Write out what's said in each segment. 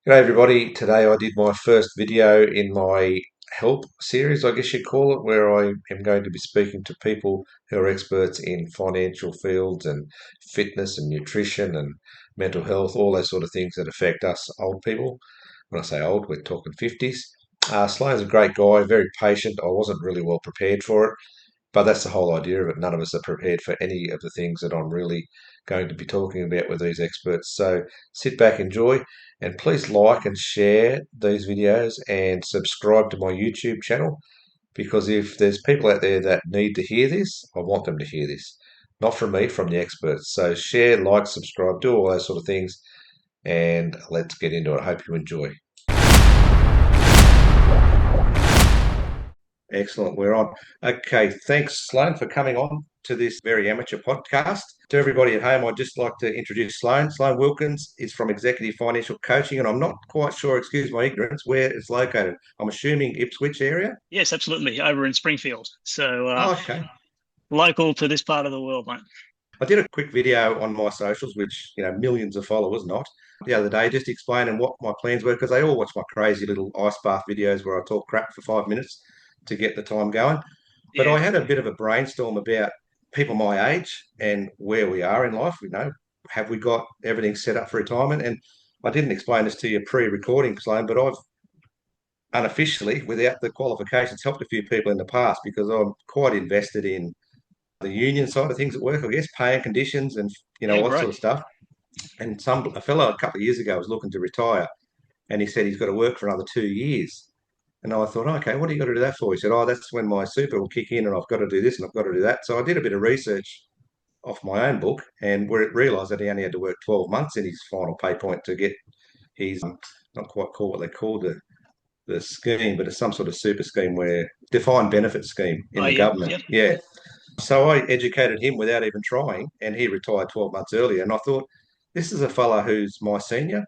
G'day everybody. Today I did my first video in my help series, I guess you'd call it, where I am going to be speaking to people who are experts in financial fields and fitness and nutrition and mental health, all those sort of things that affect us old people. When I say old, we're talking 50s. Sloan's a great guy, very patient. I wasn't really well prepared for it. But that's the whole idea of it. None of us are prepared for any of the things that I'm really going to be talking about with these experts. So sit back, enjoy, and please like and share these videos and subscribe to my YouTube channel because if there's people out there that need to hear this, I want them to hear this. Not from me, from the experts. So share, like, subscribe, do all those sort of things, and let's get into it. I hope you enjoy. Excellent. We're on. Okay. Thanks, Sloan, for coming on to this very amateur podcast. To everybody at home, I'd just like to introduce Sloan. Sloan Wilkins is from Executive Financial Coaching, and I'm not quite sure, excuse my ignorance, where it's located. I'm assuming Ipswich area. Yes, absolutely. Over in Springfield. So Oh, okay. local to this part of the world, mate. I did a quick video on my socials, which, millions of followers, not the other day, just explaining what my plans were because they all watch my crazy little ice bath videos where I talk crap for 5 minutes to get the time going. But Yeah. I had a bit of a brainstorm about people my age and where we are in life. Have we got everything set up for retirement? And I didn't explain this to you pre-recording, Sloan, but I've unofficially, without the qualifications, helped a few people in the past because I'm quite invested in the union side of things at work, I guess, pay and conditions and Yeah, all that great. sort of stuff. And a fellow a couple of years ago was looking to retire, and he said he's got to work for another 2 years. And I thought, okay, what do you got to do that for? He said, oh, that's when my super will kick in, and I've got to do this and I've got to do that. So I did a bit of research off my own book, and where it realised that he only had to work 12 months in his final pay point to get his not quite call what they call the scheme, but it's some sort of super scheme where defined benefit scheme in Oh, the yep, government. yep. Yeah. So I educated him without even trying, and he retired 12 months earlier. And I thought, this is a fella who's my senior.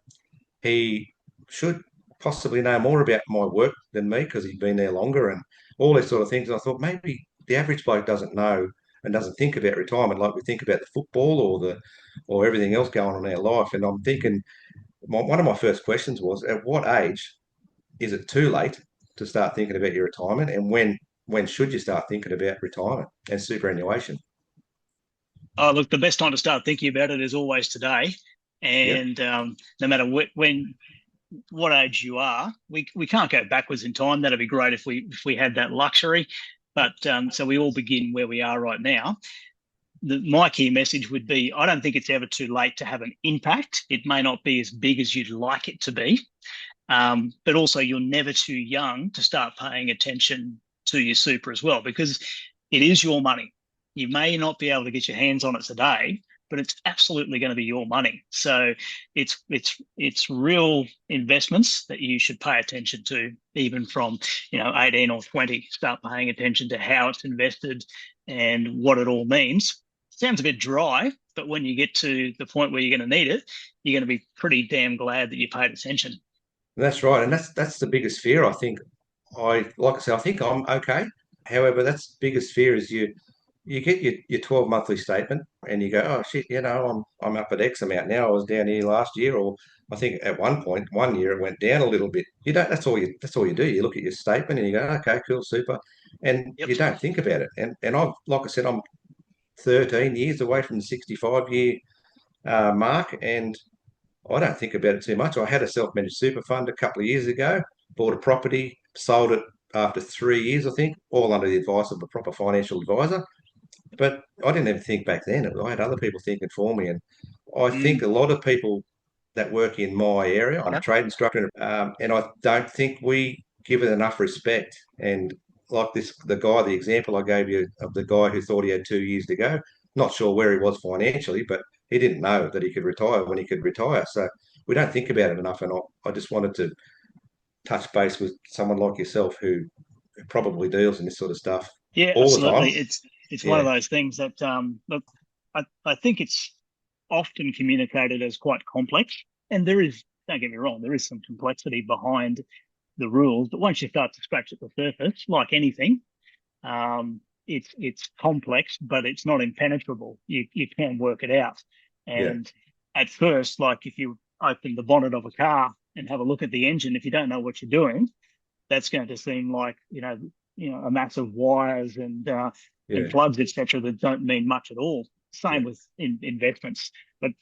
He should possibly know more about my work than me because he's been there longer and all these sort of things. And I thought maybe the average bloke doesn't know and doesn't think about retirement like we think about the football or everything else going on in our life. And I'm thinking, one of my first questions was, at what age is it too late to start thinking about your retirement, and when should you start thinking about retirement and superannuation? Oh, look, the best time to start thinking about it is always today. Yep. And no matter what age you are, we can't go backwards in time. That'd be great if we had that luxury. But so we all begin where we are right now. My key message would be I don't think it's ever too late to have an impact. It may not be as big as you'd like it to be. But also, you're never too young to start paying attention to your super as well, because it is your money. You may not be able to get your hands on it today, but it's absolutely going to be your money. So it's real investments that you should pay attention to, even from 18 or 20. Start paying attention to how it's invested and what it all means. Sounds a bit dry, but when you get to the point where you're going to need it, you're going to be pretty damn glad that you paid attention. That's right, and that's the biggest fear. I think like I said, I think I'm okay. However, that's the biggest fear is you get your 12 monthly statement and you go, oh shit, I'm up at X amount now. I was down here last year, or I think at one point, one year it went down a little bit. You don't. That's all you do. You look at your statement and you go, okay, cool, super, and Yep. you don't think about it. And I've like I said, I'm 13 years away from the 65-year mark, and I don't think about it too much. I had a self-managed super fund a couple of years ago, bought a property, sold it after 3 years, I think, all under the advice of a proper financial advisor. But I didn't even think back then. I had other people thinking for me. And I think Mm. a lot of people that work in my area, I'm a trade instructor, and I don't think we give it enough respect. And like the example I gave you of the guy who thought he had 2 years to go, not sure where he was financially, but he didn't know that he could retire when he could retire. So we don't think about it enough. And I just wanted to touch base with someone like yourself who probably deals in this sort of stuff Yeah, all the time. absolutely. It's one of Yeah, those things that look, I think it's often communicated as quite complex, and there is. Don't get me wrong, there is some complexity behind the rules, but once you start to scratch at the surface, like anything, it's complex, but it's not impenetrable. You can work it out. yeah, And at first, like if you open the bonnet of a car and have a look at the engine, if you don't know what you're doing, that's going to seem like, a mass of wires and Yeah. plugs, etc., that don't mean much at all. Yeah. Same with investments, but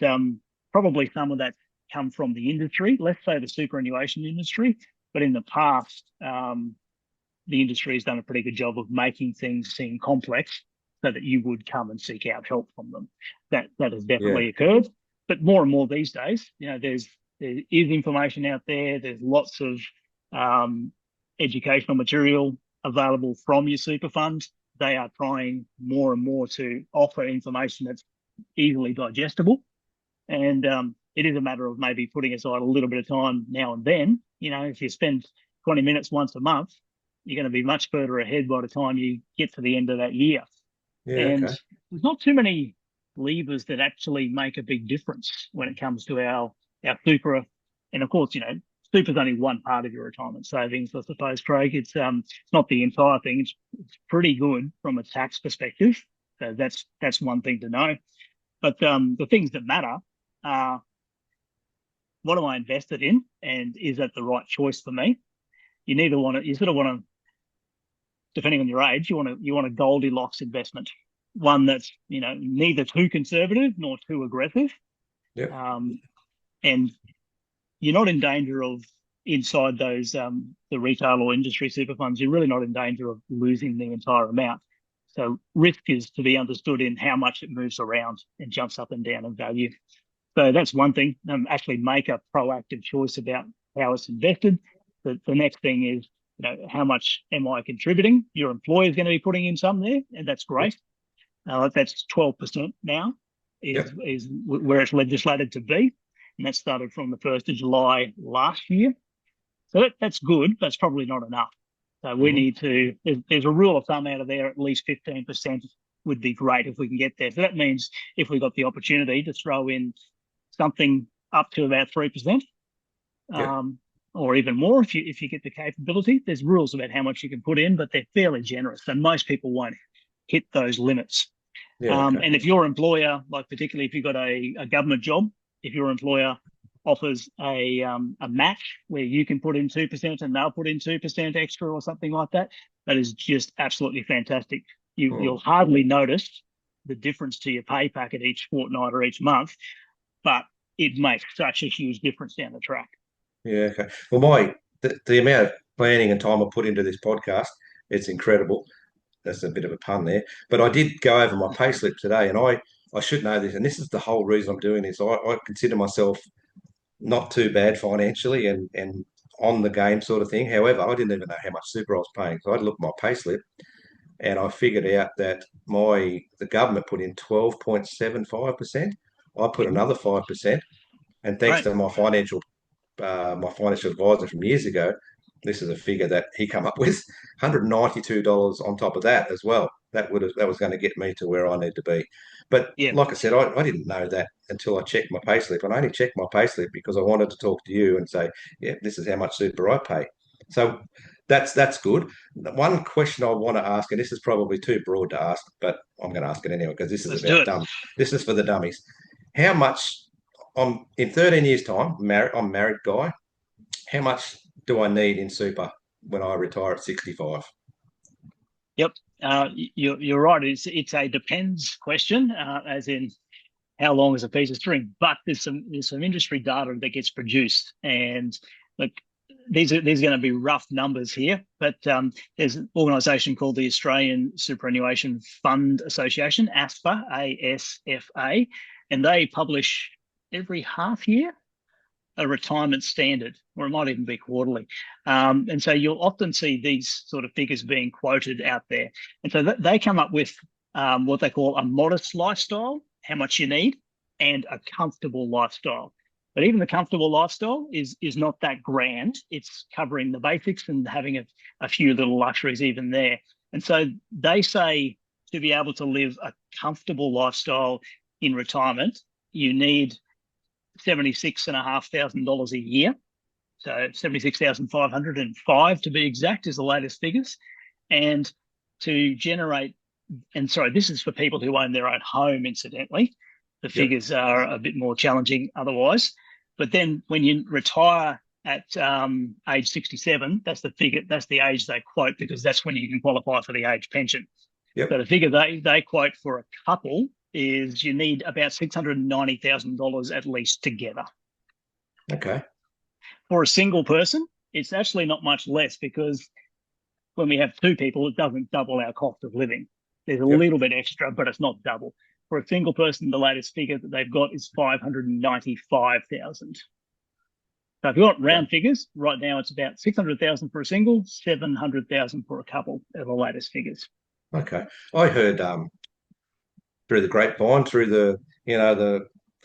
probably some of that come from the industry. Let's say the superannuation industry, but in the past, the industry has done a pretty good job of making things seem complex so that you would come and seek out help from them. That has Yeah. definitely occurred, but more and more these days, there is information out there. There's lots of um, educational material available from your super fund. They are trying more and more to offer information that's easily digestible. And it is a matter of maybe putting aside a little bit of time now and then. If you spend 20 minutes once a month, you're going to be much further ahead by the time you get to the end of that year. Yeah. And Okay. there's not too many levers that actually make a big difference when it comes to our super. And of course, super is only one part of your retirement savings, I suppose, Craig. It's not the entire thing. It's pretty good from a tax perspective. So that's one thing to know. But the things that matter are, what am I invested in, and is that the right choice for me? You sort of want to, depending on your age, you want a Goldilocks investment, one that's neither too conservative nor too aggressive, Yep. um, and you're not in danger of, inside those the retail or industry super funds, you're really not in danger of losing the entire amount. So risk is to be understood in how much it moves around and jumps up and down in value. So that's one thing. Actually make a proactive choice about how it's invested. The next thing is, how much am I contributing? Your employer is going to be putting in some there, and that's Yep. great. That's 12% now, Yep. is where it's legislated to be, and that started from the 1st of July last year. So that's good, but it's probably not enough. So we Hmm. need to. There's a rule of thumb out of there. At least 15% would be great if we can get there. So that means if we got the opportunity to throw in something up to about 3%, Yep. um, or even more if you get the capability. There's rules about how much you can put in, but they're fairly generous. So most people won't hit those limits. Yeah. Okay. And if your employer, like particularly if you've got a government job, if your employer offers a match where you can put in 2% and they'll put in 2% extra or something like that, that is just absolutely fantastic. You'll Hmm. hardly notice the difference to your pay packet each fortnight or each month, but it makes such a huge difference down the track. Yeah. Okay. Well, the amount of planning and time I put into this podcast, it's incredible. That's a bit of a pun there, but I did go over my payslip today, and I should know this, and this is the whole reason I'm doing this. I consider myself not too bad financially and on the game sort of thing. However, I didn't even know how much super I was paying, so I looked at my payslip and I figured out that the government put in 12.75%. I put Mhm. another 5%, and thanks Great. to my financial advisor from years ago, this is a figure that he come up with, $192 on top of that as well. That was going to get me to where I need to be. But Yeah, like I said, I didn't know that until I checked my payslip. And I only checked my payslip because I wanted to talk to you and say, yeah, this is how much super I pay. So that's good. One question I want to ask, and this is probably too broad to ask, but I'm going to ask it anyway because this is let's do about it. dumb. This is for the dummies. How much I'm in 13 years' time, I'm a married guy. How much do I need in super when I retire at 65? Yep. You're right. It's a depends question, as in how long is a piece of string. But there's some industry data that gets produced, and look, these are going to be rough numbers here. But there's an organisation called the Australian Superannuation Fund Association, ASFA, ASFA, and they publish every half year a retirement standard, or it might even be quarterly. And so you'll often see these sort of figures being quoted out there. And so they come up with what they call a modest lifestyle, how much you need, and a comfortable lifestyle. But even the comfortable lifestyle is not that grand. It's covering the basics and having a few little luxuries even there. And so they say to be able to live a comfortable lifestyle in retirement, you need $76,500 a year. So 76,505 to be exact is the latest figures. And to generate, and sorry, this is for people who own their own home, incidentally. The Yep. figures are a bit more challenging otherwise. But then when you retire at age 67, that's the figure, that's the age they quote, because that's when you can qualify for the age pension. Yep. So the figure they quote for a couple is you need about $690,000 at least together. Okay. For a single person, it's actually not much less, because when we have two people, it doesn't double our cost of living. There's a Yep. little bit extra, but it's not double. For a single person, the latest figure that they've got is 595,000. So if you want Okay. round figures, right now it's about 600,000 for a single, 700,000 for a couple are the latest figures. Okay. I heard through the grapevine, through the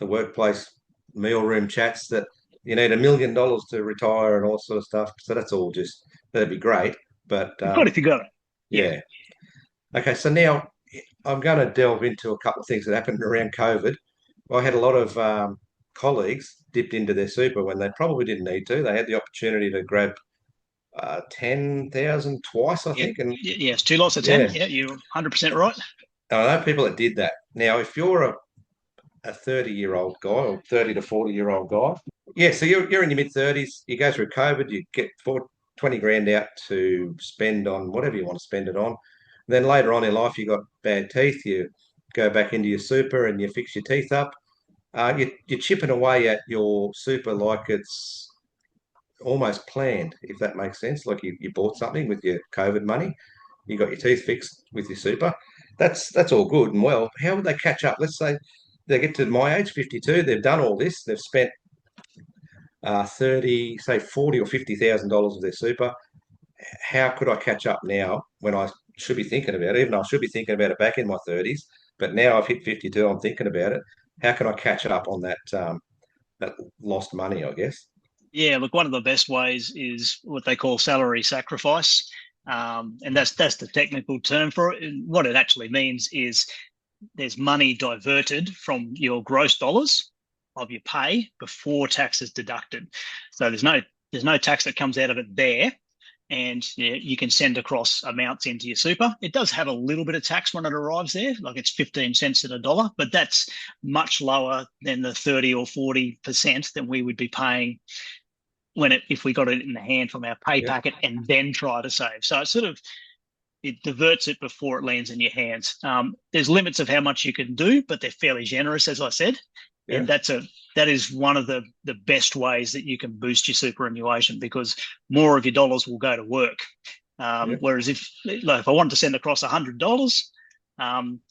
workplace mealroom chats that you need $1 million to retire and all sort of stuff. So that's all just that'd be great. But Good if you got it. Yeah. yeah. Okay. So now I'm going to delve into a couple of things that happened around COVID. I had a lot of colleagues dipped into their super when they probably didn't need to. They had the opportunity to grab 10,000 twice, I Yeah. think. And Yes, two lots of 10. yeah, Yeah, you're 100% right. I know people that did that. Now, if you're a 30-year-old guy or 30 to 40-year-old guy, yeah, so you're in your mid 30s, you go through COVID, you get 20 grand out to spend on whatever you want to spend it on. Then later on in life, you got bad teeth, you go back into your super and you fix your teeth up. You're chipping away at your super like it's almost planned, if that makes sense. Like you bought something with your COVID money, you got your teeth fixed with your super. That's all good and well. How would they catch up? Let's say they get to my age, 52. They've done all this. They've spent 30, say 40 or $50,000 of their super. How could I catch up now when I should be thinking about it? Even though I should be thinking about it back in my 30s, but now I've hit 52. I'm thinking about it. How can I catch up on that lost money? I guess. Yeah, look, one of the best ways is what they call salary sacrifice. And that's the technical term for it. And what it actually means is there's money diverted from your gross dollars of your pay before tax is deducted. So there's no tax that comes out of it there, and you can send across amounts into your super. It does have a little bit of tax when it arrives there, like it's 15 cents in a dollar, but that's much lower than the 30 or 40% that we would be paying if we got it in the hand from our pay Yeah. packet and then try to save. So it diverts it before it lands in your hands. There's limits of how much you can do, but they're fairly generous, as I said. Yeah. And that is one of the best ways that you can boost your superannuation, because more of your dollars will go to work. Yeah. Whereas if I wanted to send across $100,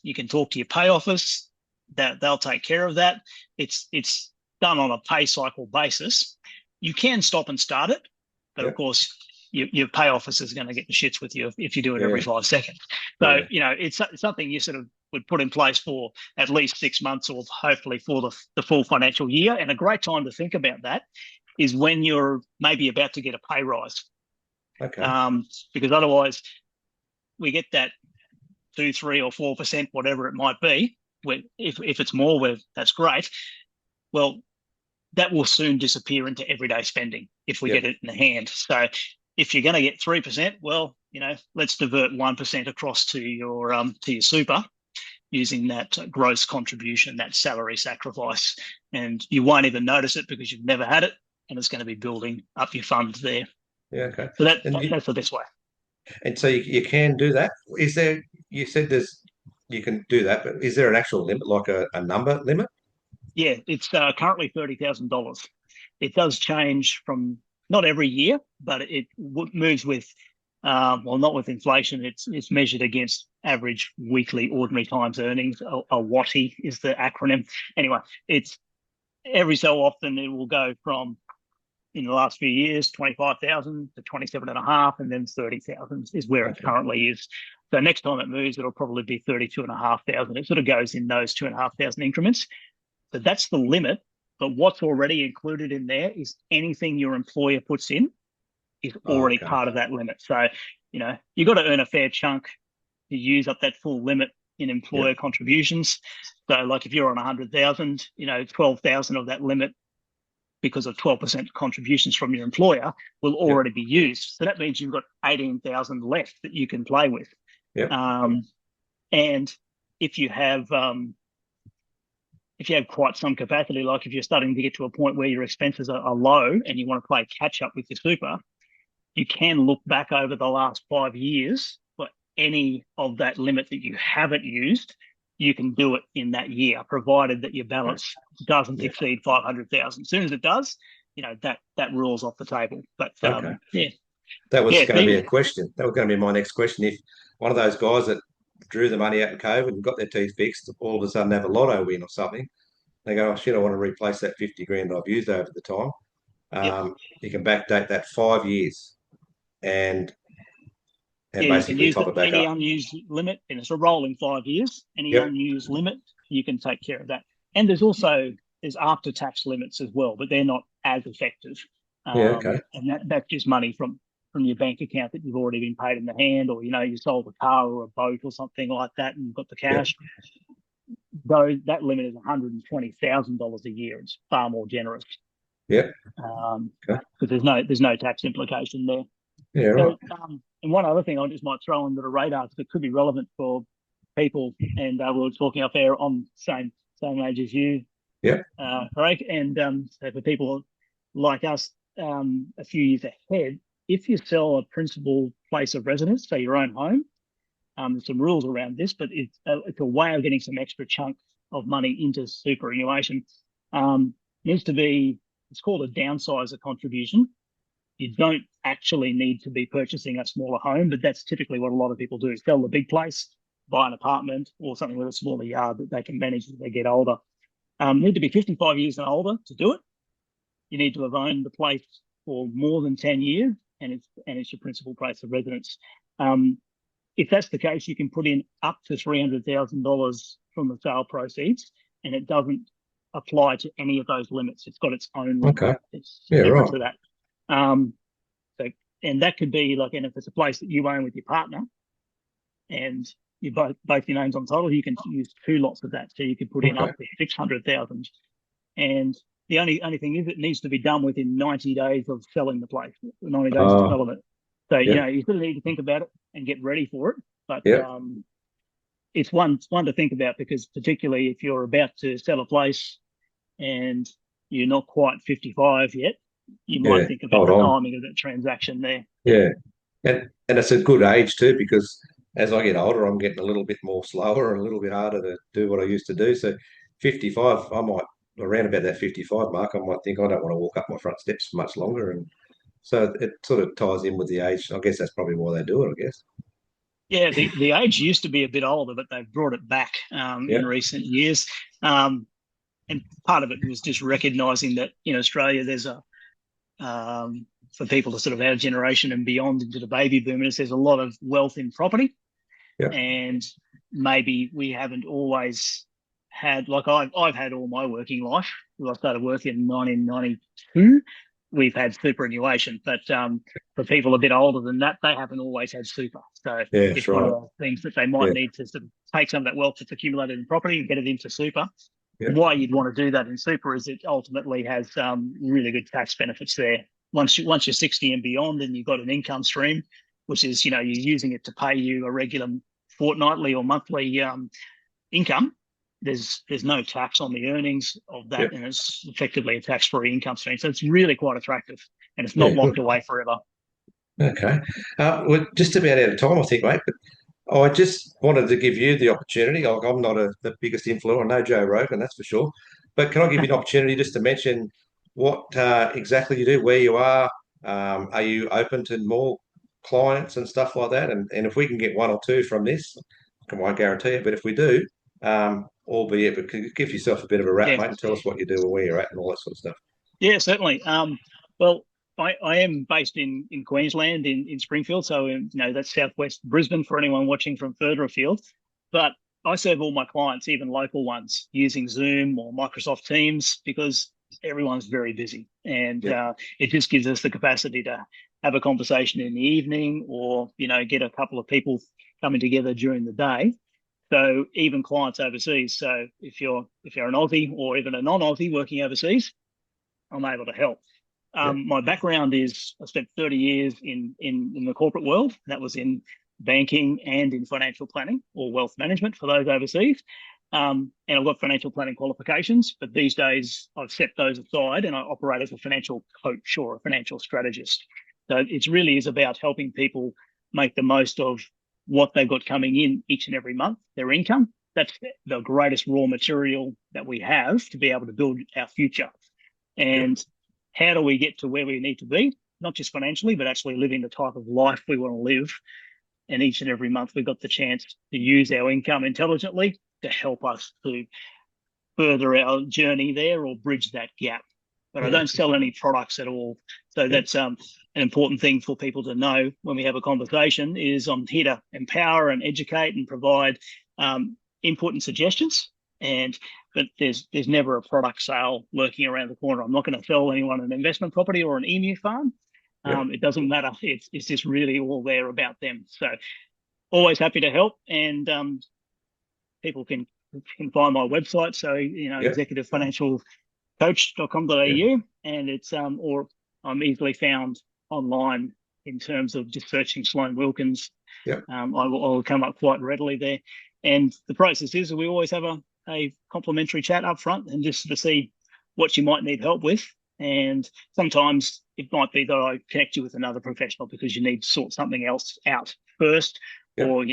you can talk to your pay office, that they'll take care of that. It's done on a pay cycle basis. You can stop and start it, but Yeah. of course your pay office is going to get the shits with you if you do it every Yeah. 5 seconds. So, Yeah. it's something you sort of would put in place for at least 6 months, or hopefully for the full financial year. And a great time to think about that is when you're maybe about to get a pay rise. Okay. Because otherwise we get that 2, 3 or 4%, whatever it might be. If it's more, that's great. Well, that will soon disappear into everyday spending if we Yep. get it in the hand. So if you're going to get 3%, well, let's divert 1% across to your super using that gross contribution, that salary sacrifice, and you won't even notice it because you've never had it, and it's going to be building up your funds there. Yeah. Okay. So And that's the best way. so you can do that. Is there? You said you can do that, but is there an actual limit, like a number limit? Yeah, it's currently $30,000. It does change from not every year, but it moves with, well, not with inflation. It's measured against average weekly ordinary times earnings. A WATI is the acronym. Anyway, it's every so often it will go from, in the last few years, 25,000 to 27 and a half, and then 30,000 is where it Okay. currently is. So next time it moves, it'll probably be 32,500. It sort of goes in those 2,500 increments. So that's the limit. But what's already included in there is anything your employer puts in is Oh, already okay. part of that limit. So, you've got to earn a fair chunk to use up that full limit in employer Yep. contributions. So like if you're on 100,000, 12,000 of that limit, because of 12% contributions from your employer, will Yep. already be used. So that means you've got 18,000 left that you can play with. Yep. And if you have if you have quite some capacity, like if you're starting to get to a point where your expenses are low and you want to play catch up with your super, you can look back over the last 5 years for any of that limit that you haven't used. You can do it in that year, provided that your balance doesn't Yeah. exceed 500,000. As soon as it does, that rules off the table. But Okay. yeah, That was yeah, going to be a question. That was going to be my next question. If one of those guys that drew the money out in COVID and got their teeth fixed, all of a sudden have a lotto win or something, they go, oh, shit, I want to replace that 50 grand I've used over the time. yep, You can backdate that 5 years and yeah. You can basically use top it it back any up. unused limit, and it's a rolling 5 years. Any Yep. unused limit, you can take care of that. And there's after tax limits as well, but they're not as effective. Yeah. Okay. And that's just money from your bank account that you've already been paid in the hand, or you sold a car or a boat or something like that, and you've got the Yep. cash. Though that limit is $120,000 a year, it's far more generous Yep. Okay. because there's no tax implication there. Yeah. Right. So, and one other thing I just might throw under the radar that could be relevant for people, and we were talking off air on same age as you, Yep. Craig, and so for people like us, a few years ahead, if you sell a principal place of residence, so your own home, there's some rules around this, but it's a way of getting some extra chunk of money into superannuation. Needs to be, it's called a downsizer contribution. You don't actually need to be purchasing a smaller home, but that's typically what a lot of people do: sell the big place, buy an apartment or something with a smaller yard that they can manage as they get older. Need to be 55 years and older to do it. You need to have owned the place for more than 10 years, and it's your principal place of residence. If that's the case, you can put in up to $300,000 from the sale proceeds, and it doesn't apply to any of those limits. It's got its own limit. Okay. It's Yeah. separate Right. to that. Um, so, and that could be like, and if it's a place that you own with your partner, and you both your names on title, you can use two lots of that. So you could put in Okay. up to 600,000. And the only thing is, it needs to be done within 90 days of selling the place, 90 days of development. So Yeah. you sort of need to think about it and get ready for it. But Yeah. it's one to think about, because particularly if you're about to sell a place and you're not quite 55 yet, you might Yeah. think about Hold the on. timing of that transaction there. Yeah. And it's a good age too, because as I get older, I'm getting a little bit more slower and a little bit harder to do what I used to do. So 55, I might, around about that 55 mark, I might think I don't want to walk up my front steps for much longer. And so it sort of ties in with the age. I guess that's probably why they do it, I guess. Yeah, the age used to be a bit older, but they've brought it back Yeah. in recent years. And part of it was just recognizing that in Australia, there's for people to sort of our generation and beyond into the baby boomers, there's a lot of wealth in property. Yeah. And maybe we haven't always had, like I've had all my working life. I started working in 1992. We've had superannuation, but for people a bit older than that, they haven't always had super. So Yeah. That's it's one of right. those things that they might Yeah. need to sort of take some of that wealth that's accumulated in property and get it into super. Yeah. Why you'd want to do that in super is it ultimately has really good tax benefits there. Once you're 60 and beyond, and you've got an income stream, which is you're using it to pay you a regular fortnightly or monthly income. There's no tax on the earnings of that, Yeah. and it's effectively a tax-free income stream. So it's really quite attractive, and it's not Yeah. locked Good. away forever. Okay. We're just about out of time, I think, mate. But I just wanted to give you the opportunity. Like, I'm not the biggest influencer. I know Joe Rogan, that's for sure. But can I give you an opportunity just to mention what exactly you do, where you are? Are you open to more clients and stuff like that? And if we can get one or two from this, I won't guarantee it, but if we do, albeit, but give yourself a bit of a wrap, Yeah, mate, and tell us what you do and where you're at and all that sort of stuff. yeah, certainly. Well, I am based in Queensland, in Springfield, so that's southwest Brisbane for anyone watching from further afield. But I serve all my clients, even local ones, using Zoom or Microsoft Teams, because everyone's very busy, and Yeah. it just gives us the capacity to have a conversation in the evening, or get a couple of people coming together during the day. So even clients overseas. So if you're an Aussie or even a non-Aussie working overseas, I'm able to help. Yeah. My background is I spent 30 years in the corporate world. That was in banking and in financial planning or wealth management for those overseas. And I've got financial planning qualifications, but these days I've set those aside and I operate as a financial coach or a financial strategist. So it really is about helping people make the most of what they've got coming in each and every month, their income. That's the greatest raw material that we have to be able to build our future. Yep. And how do we get to where we need to be? Not just financially, but actually living the type of life we want to live. And each and every month, we've got the chance to use our income intelligently to help us to further our journey there or bridge that gap. But I Yeah. don't sell any products at all. So Yep. that's an important thing for people to know when we have a conversation is I'm here to empower and educate and provide input and suggestions. And but there's never a product sale lurking around the corner. I'm not going to sell anyone an investment property or an emu farm. Yep. It doesn't matter. It's just really all there about them. So always happy to help, and people can find my website. So Yep. Yep. executivefinancialcoach.com.au, and it's or I'm easily found online in terms of just searching Sloan Wilkins. Yep. I will come up quite readily there. And the process is we always have a complimentary chat up front and just to see what you might need help with. And sometimes it might be that I connect you with another professional because you need to sort something else out first, Yep. or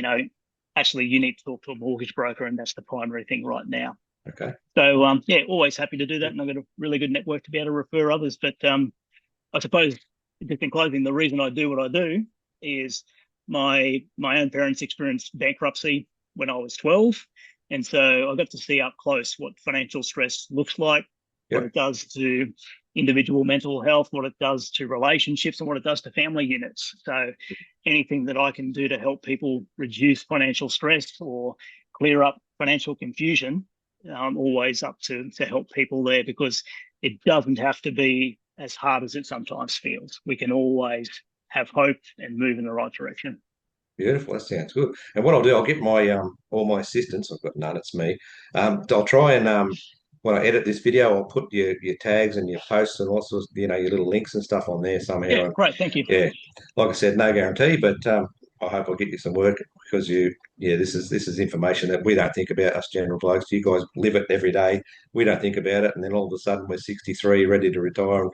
actually you need to talk to a mortgage broker, and that's the primary thing right now. Okay. So yeah, always happy to do that, and I've got a really good network to be able to refer others. But I suppose just in closing, the reason I do what I do is my own parents experienced bankruptcy when I was 12, and so I got to see up close what financial stress looks like, what Yep. it does to individual mental health, what it does to relationships, and what it does to family units. So anything that I can do to help people reduce financial stress or clear up financial confusion, I'm always up to help people there, because it doesn't have to be as hard as it sometimes feels. We can always have hope and move in the right direction. Beautiful. That sounds good. And what I'll do, I'll get my all my assistants. I've got none. It's me. I'll try and when I edit this video, I'll put your tags and your posts and lots of your little links and stuff on there Yeah, somehow. And great. Thank you. yeah, like I said, no guarantee, but I hope I'll get you some work because this is information that we don't think about, us general blokes. You guys live it every day. We don't think about it, and then all of a sudden we're 63, ready to retire, and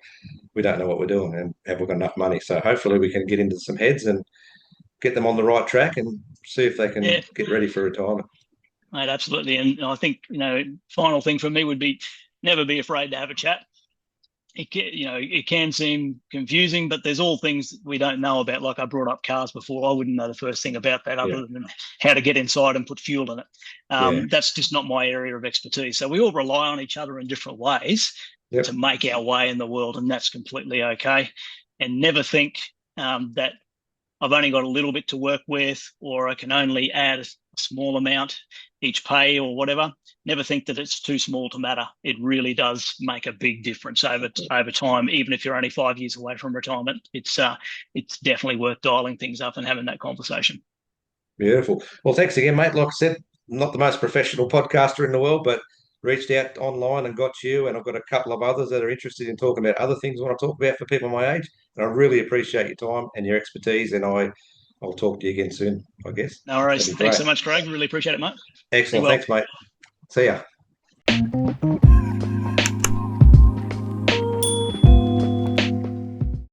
we don't know what we're doing, and have we got enough money? So hopefully we can get into some heads and get them on the right track and see if they can Yeah, get ready for retirement. mate, absolutely. And I think, final thing for me would be never be afraid to have a chat. It can seem confusing, but there's all things we don't know about. Like I brought up cars before. I wouldn't know the first thing about that Yeah, other than how to get inside and put fuel in it. yeah, That's just not my area of expertise. So we all rely on each other in different ways to yep, make our way in the world, and that's completely okay. And never think that I've only got a little bit to work with, or I can only add a small amount each pay or whatever. Never think that it's too small to matter. It really does make a big difference over time. Even if you're only 5 years away from retirement, it's definitely worth dialing things up and having that conversation. beautiful. Well, thanks again, mate. Like I said, not the most professional podcaster in the world, but reached out online and got you, and I've got a couple of others that are interested in talking about other things I want to talk about for people my age. And I really appreciate your time and your expertise, and I'll talk to you again soon, I guess. No That'd worries. be Thanks great. so much, Craig. Really appreciate it, mate. Be Excellent. well. Thanks, mate. See ya.